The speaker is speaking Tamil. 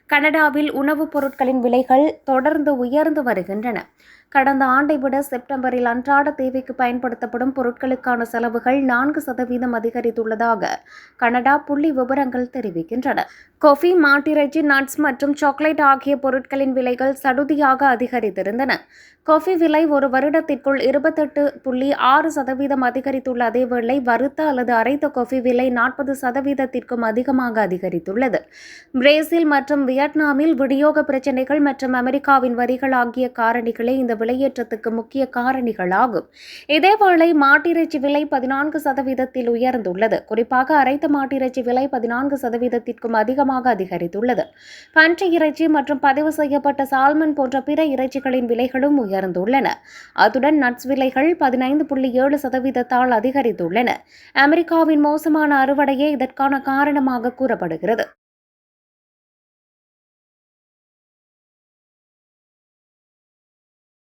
கனடாவில் உணவுப் பொருட்களின் விலைகள் தொடர்ந்து உயர்ந்து வருகின்றன. கடந்த ஆண்டை விட செப்டம்பரில் அன்றாட தேவைக்கு பயன்படுத்தப்படும் பொருட்களுக்கான செலவுகள் 4% அதிகரித்துள்ளதாக கனடா புள்ளி விவரங்கள் தெரிவிக்கின்றன. காஃபி, மாட்டிறைச்சி, நட்ஸ் மற்றும் சாக்லேட் ஆகிய பொருட்களின் விலைகள் சடுதியாக அதிகரித்திருந்தன. காஃபி விலை ஒரு வருடத்திற்குள் 28.6% அதிகரித்துள்ள அதேவேளை வறுத்த அல்லது அரைத்த காஃபி விலை 40%த்திற்கும் அதிகமாக அதிகரித்துள்ளது. பிரேசில் மற்றும் வியட்நாமில் விநியோக பிரச்சினைகள் மற்றும் அமெரிக்காவின் வரிகள் ஆகிய காரணிகளே இந்த விலையேற்றத்துக்கு முக்கிய காரணிகளாகும். இதேவேளை மாட்டிறைச்சி விலை 14% உயர்ந்துள்ளது. குறிப்பாக அரைத்த மாட்டிறைச்சி விலை 14%த்திற்கும் அதிகமாக அதிகரித்துள்ளது. பன்றி இறைச்சி மற்றும் பதிவு செய்யப்பட்ட சால்மன் போன்ற பிற இறைச்சிகளின் விலைகளும் உயர்ந்துள்ளன. அத்துடன் நட்ஸ் விலைகள் 15.7%ஆல் அதிகரித்துள்ளன. அமெரிக்காவின் மோசமான அறுவடையே இதற்கான காரணமாக கூறப்படுகிறது.